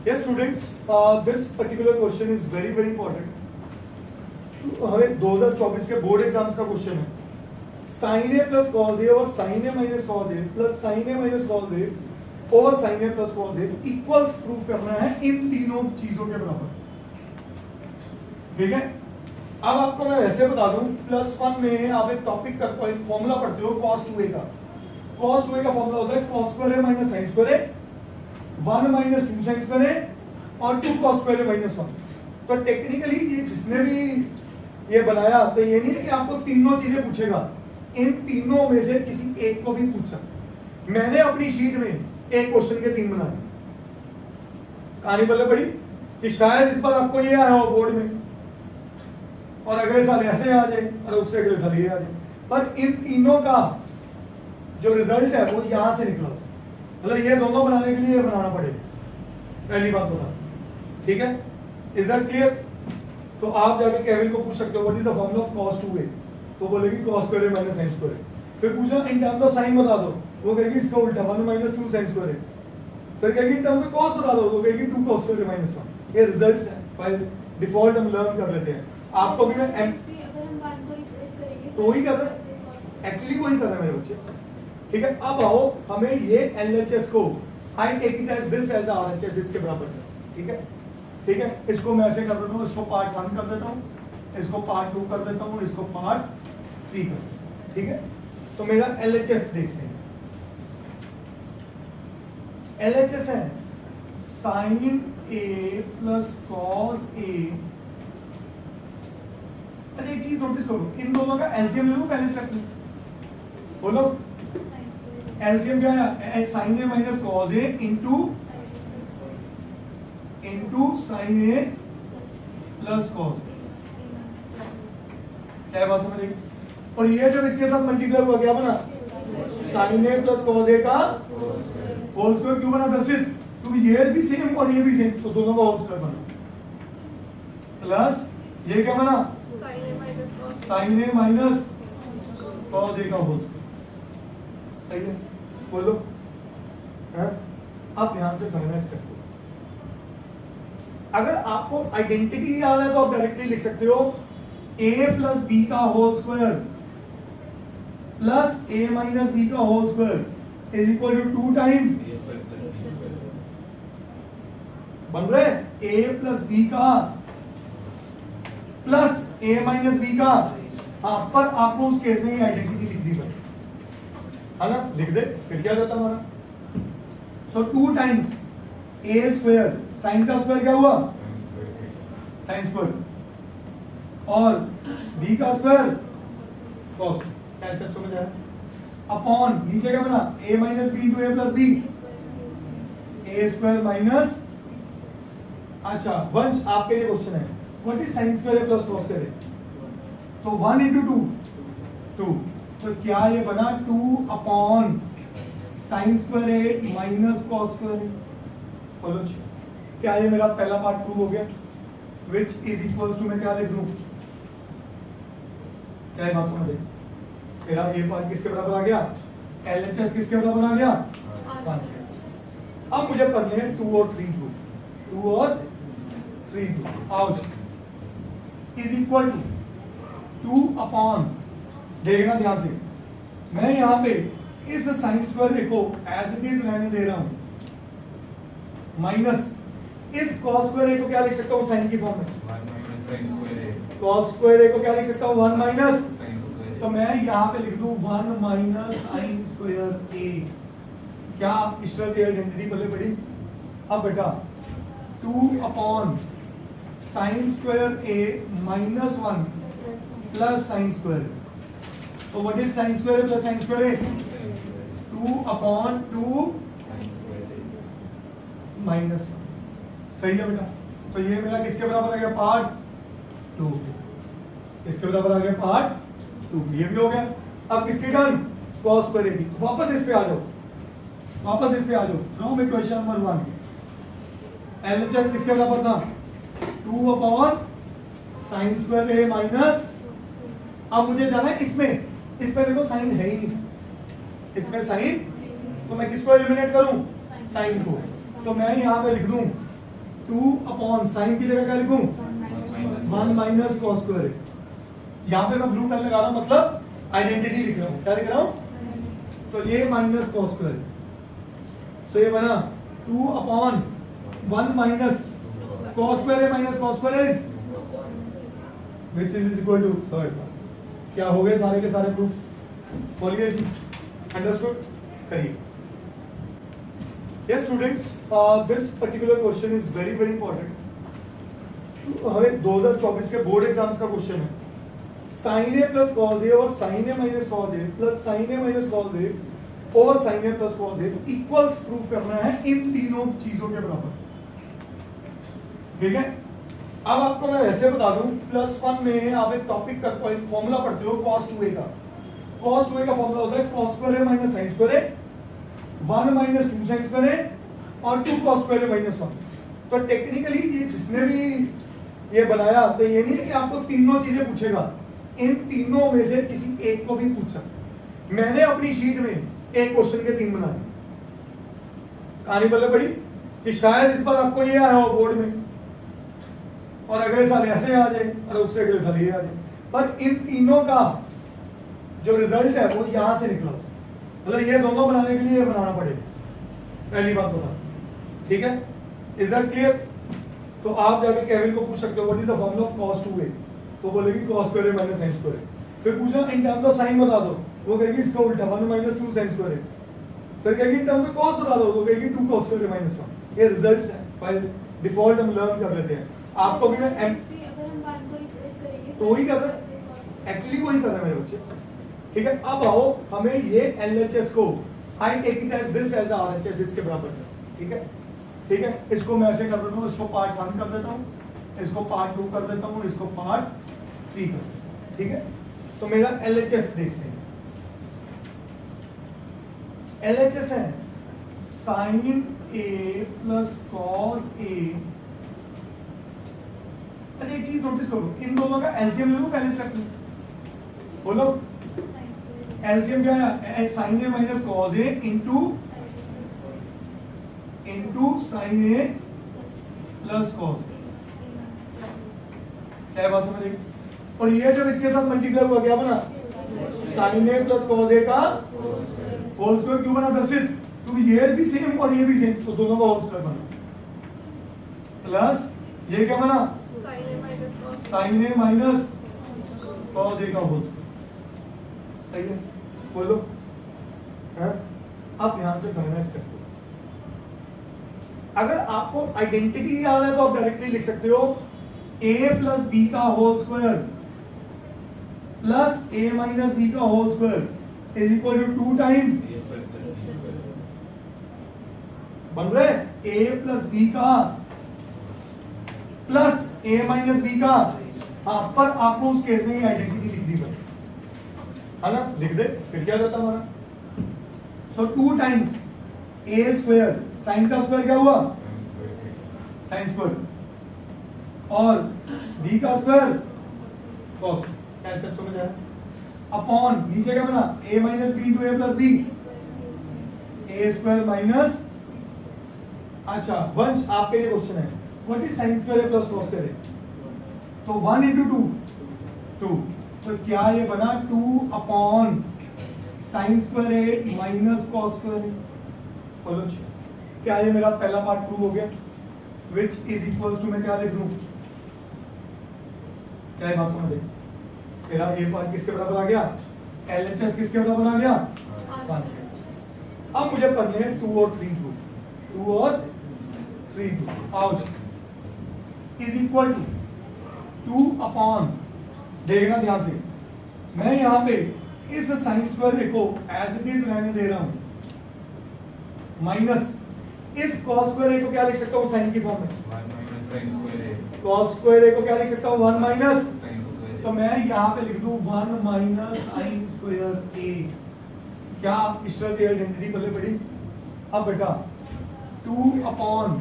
Yes students, this particular question is very very important. हमें 2024 के board exams का question है. Sign A plus cos A और sign A minus cos A plus sign A minus cos A और sign A plus cos A equals prove करना है इन तीनों चीजों के बराबर. ठीक है. अब आपको मैं वैसे बता दूं, +1 में आप एक टॉपिक का फॉर्मूला पढ़ते हो cos 2a का. cos 2a का फॉर्मूला होता है cos square a minus sin square a 1 minus 2 sin square a और 2 cos स्क्वायर a माइनस 1. तो टेक्निकली ये जिसने भी ये बनाया तो ये नहीं है कि आपको तीनों चीजें पूछेगा, इन तीनों में से किसी एक को भी पूछ सकते. मैंने अपनी शीट में एक क्वेश्चन के 3 बनाए. कहानी पहले पढ़ी कि शायद इस बार आपको ये आया हो बोर्ड में और अगले साल ऐसे आ जाए और उससे अगले साल ये आ जाए, पर इन तीनों का जो रिजल्ट है वो यहां से निकला. मतलब ये दोनों बनाने के लिए ये बनाना पड़ेगा. पहली बात बता. ठीक है. Is that clear? तो आप जाके केविन को पूछ सकते हो what is the formula of cos 2a, तो बोलेगी cos square a minus sin square a. फिर पूछना इन टर्म्स ऑफ sin बता दो, वो कहेगी इसका उल्टा 1 माइनस 2 sin स्क्वायर a. फिर कहेगी इन टर्म्स ऑफ cos बता दो, वो कहेगी 2 cos स्क्वायर a माइनस 1. ये रिजल्ट्स हैं, बाय डिफॉल्ट हम लर्न कर लेते हैं. आपको भी मैं अगर हम बात को रिप्लेस करेंगे तो वही कर रहे हैं, एक्चुअली वही कर रहे हैं मेरे बच्चे. ठीक है. अब आओ हमें ये LHS को I take it as this as RHS इसके बराबर है. ठीक है. ठीक है. इसको मैं ऐसे कर देता हूँ, इसको पार्ट 1 कर देता हूँ, इसको पार्ट 2 कर देता हूँ, इसको पार्ट 3 कर देता हूँ. ठीक है. तो मेरा LHS देखते हैं. LHS है sin a plus cos a. अच्छा एक चीज नोटिस करो, इन दोनों का एलसीएम ले लो पहले स्टेप में. बोलो एलसीएम क्या है? sin a minus cos a into sin a plus cos a. क्या बात समझ आई? और ये जब इसके साथ मल्टीप्लाई हुआ क्या बना? sin a plus cos a का होल स्क्वायर. क्यों बना दर्शित? क्योंकि ये भी सेम और ये भी सेम, तो दोनों का होल स्क्वायर बना. प्लस ये क्या बना? sin a minus cos a का होल स्क्वायर. सही है. बोलो. अब ध्यान से समझना स्टेप को. अगर आपको आइडेंटिटी याद है तो आप डायरेक्टली लिख सकते हो a प्लस बी का whole square plus a minus b का whole square is equal to 2 times बन रहे a प्लस बी का प्लस a माइनस बी का. हाँ, पर आपको उस केस में ही आइडेंटिटी लिख दी है ना. लिख दे, फिर क्या जाता हमारा. So 2 times a square, sine का स्क्वायर क्या हुआ? साइन स्क्वायर, और b का स्क्वायर cos. क्या स्टेप समझ आया? अपॉन नीचे क्या बना? a minus b into a plus b, a square minus. अच्छा वंश आपके लिए क्वेश्चन है what is sine square plus cos square? तो 1 इंटू 2 2. तो क्या ये बना 2 upon sine square a minus cos square a. बोलो क्या ये मेरा पहला पार्ट प्रूव हो गया? विच इज इक्वल टू मैं क्या लिख दूं? क्या बात समझ आई? मेरा ये पार्ट किसके बराबर आ गया? LHS किसके बराबर आ गया? 1. अब मुझे करने हैं 2 और 3 2 और 3 2. आओ इज इक्वल टू 2 अपॉन, देखना ध्यान से, मैं यहां पे इस साइन स्क्वायर को एज इट इज रहने दे रहा हूं, माइनस इस cos स्क्वायर a को क्या लिख सकता हूं साइन की फॉर्म में? 1 minus sin square a. cos square a को क्या लिख सकता हूं? 1 माइनस. sin square a. तो मैं यहां पे लिख दूं 1 माइनस sin स्क्वायर a. क्या इस तरह की आइडेंटिटी पहले पड़ी? अब बेटा 2 upon sin square a minus 1 plus sin square. तो what is sin square a plus sin square a? 2 upon 2 minus 1. सही है बेटा. तो ये मेरा किसके बराबर आ गया? पार्ट 2. इसके बराबर आ गया पार्ट 2. ये भी हो गया. अब किसकी टर्न? cos स्क्वायर a की. वापस इस पे आ जाओ, वापस इस पे आ जाओ. फ्रॉम इक्वेशन नंबर 1 LHS किसके बराबर था? 2 upon sine square a minus. अब मुझे जाना है इसमें देखो साइन है ही नहीं, इसमें साइन, तो मैं किसको एलिमिनेट करूं? साइन को. तो मैं यहां पे लिख दूं 2 अपॉन साइन की जगह क्या लिखूं 1 माइनस कॉस स्क्वायर। यहाँ पे मैं ब्लू पेन लगा रहा हूं, मतलब आइडेंटिटी लिख रहा हूं। क्या लिख रहा हूं? तो ये माइनस कॉस स्क्वायर, सो ये बना 2 अपॉन 1 माइनस कॉस स्क्वायर है minus cos square is which is equal to third. क्या हो गए सारे के सारे प्रूफ? बोलिए जी, अंडरस्टूड? करिए। Yes students, this particular question is very very important। हमें 2024 के बोर्ड एग्जाम्स का क्वेश्चन है। Sign A plus cos A और sign A minus cos A plus sign A minus cos A और sign A plus cos A equals proof करना है इन तीनों चीजों के बराबर। ठीक है, अब आपको मैं वैसे बता दूं, +1 में आप एक टॉपिक का कोई फॉर्मूला पढ़ते हो cos 2a का। cos 2a का फॉर्मूला होता है cos square a minus sin square A 1 minus 2 sin square ए और 2 cos स्क्वायर ए माइनस 1। तो टेक्निकली ये जिसने भी ये बनाया तो ये नहीं है कि आपको तीनों चीजें पूछेगा, इन तीनों में से किसी एक को भी पूछ सकते। मैंने अपनी शीट में एक क्वेश्चन के 3 बनाए। कहानी पहले पढ़ी कि शायद इस बार आपको ये आया हो बोर्ड में और अगले साल ऐसे आ जाए और उससे अगले साल ये आ जाए, पर इन तीनों का जो रिजल्ट है वो यहां से निकला। मतलब ये दोनों बनाने के लिए बनाना पड़ेगा, पहली बात बता। ठीक है, इज दैट क्लियर? तो आप जाके केविन को पूछ सकते हो what is the formula of cos 2a, तो बोलेगी cos square a minus sin square ए। फिर पूछना इन टर्म्स ऑफ sin बता दो, वो कहेगी इसका उल्टा 1 माइनस 2 sin स्क्वायर ए। फिर कहेगी इन टर्म्स ऑफ cos बता दो, वो कहेगी 2 cos स्क्वायर ए माइनस 1। ये रिजल्ट्स हैं, बाय डिफॉल्ट हम लर्न कर लेते हैं। आपको भी मैं अगर हम 1 को रिप्लेस करेंगे तो वही कर रहा है, एक्चुअली वही कर रहे हैं मेरे बच्चे। ठीक है, अब आओ हमें ये LHS को I take it as this as RHS इसके बराबर है। ठीक है, ठीक है, इसको मैं ऐसे कर देता हूँ, इसको पार्ट 1 कर देता हूँ, इसको पार्ट 2 कर देता हूँ, इसको पार्ट 3 कर देता हूँ। ठीक है, तो मेरा LHS देखते हैं। LHS है sin A plus cos A। अच्छा एक चीज नोटिस करो, इन दोनों का एलसीएम ले लो पहले स्टेप में। बोलो एलसीएम क्या है? sin A minus cos A into sin A plus cos। क्या बात समझ? और ये जब इसके साथ मल्टीप्लाई हुआ क्या बना? sin A plus cos A का होल स्क्वायर। क्यों बना दर्शित? क्योंकि ये भी सेम और ये भी सेम, तो दोनों का होल स्क्वायर बना। प्लस ये क्या बना? sin A minus cos A का होल स्क्वायर। सही है, बोलो। अब ध्यान से समझना स्टेप को। अगर आपको आइडेंटिटी याद है तो आप डायरेक्टली लिख सकते हो a प्लस बी का whole square plus a minus b का whole square is equal to 2 times बन रहे a प्लस बी का प्लस a माइनस बी का। हाँ, पर आपको उस केस में ही आइडेंटिटी लिख दी है ना, लिख दे, फिर क्या जाता हमारा? So 2 times a square, sine का स्क्वायर क्या हुआ? साइन स्क्वायर, और b का स्क्वायर कॉस। क्या स्टेप समझ आया? अपॉन नीचे क्या बना? a minus b into a plus b, a square minus. अच्छा वंश, आपके लिए क्वेश्चन है what is sine square a plus cos square a? तो 1 इंटू 2 2, तो क्या ये बना 2 upon sine square a minus cos square ए। बोलो क्या ये मेरा पहला पार्ट प्रूव हो गया? विच इज इक्वल टू, मैं क्या लिख दूं? क्या ये बात समझ आई? मेरा ये पार्ट किसके बराबर आ गया? LHS किसके बराबर आ गया? 1। अब मुझे पढ़ने हैं 2 और 3 प्रूफ। 2 और 3 प्रूफ। आओ, इज इक्वल टू 2 अपॉन, देखना ध्यान से, मैं यहां पे इस साइन स्क्वायर को एज इट इज रहने दे रहा हूं, माइनस इस cos स्क्वायर ए को क्या लिख सकता हूं? साइन की फॉर्म में 1 माइनस sin स्क्वायर ए। cos स्क्वायर ए को क्या लिख सकता हूं? 1 माइनस, sin स्क्वायर ए। तो मैं यहां पे लिख दूं 1 माइनस sin स्क्वायर ए। क्या ईश्वर की आइडेंटिटी पहले पढ़ी? अब बेटा 2 upon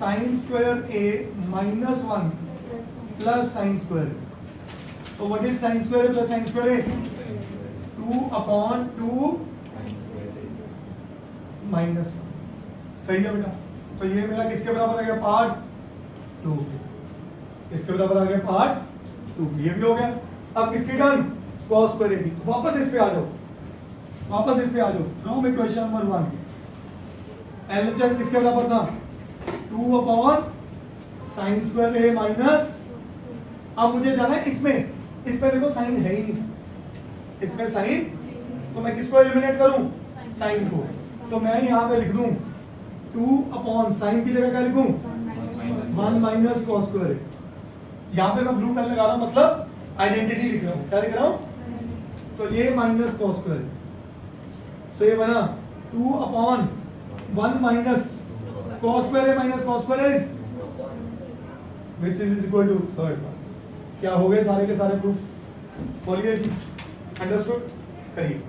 sin square a minus 1 plus sin square. तो what is sin square a plus sin square A? 2 upon 2 minus 1। सही है बेटा? तो ये मेरा किसके बराबर आ गया, पार्ट 2। किसके बराबर आ गया, पार्ट 2। ये भी हो गया। अब किसके टर्न, cos स्क्वायर ए की। वापस इस पे आ जाओ, वापस इस पे आ जाओ। फ्रॉम इक्वेशन नंबर 1 LHS किसके बराबर था, 2 upon sine square a minus. अब मुझे जाना है इसमें, इसमें देखो साइन है ही नहीं, इसमें साइन, तो मैं किसको एलिमिनेट करूं, साइन को। तो मैं यहां पे लिख दूं 2 अपॉन साइन की जगह क्या लिखूं, 1 माइनस कॉस स्क्वायर ए। यहां पे मैं ब्लू पेन लगा रहा हूं, मतलब आइडेंटिटी लिख रहा हूं। क्या लिख रहा हूं, तो ये माइनस कॉस स्क्वायर, सो ये बना 2 upon 1 minus cos square a minus cos square is which is equal to third part. क्या हो गए सारे के सारे प्रूफ, बोलिए जी, अंडरस्टूड, करिए।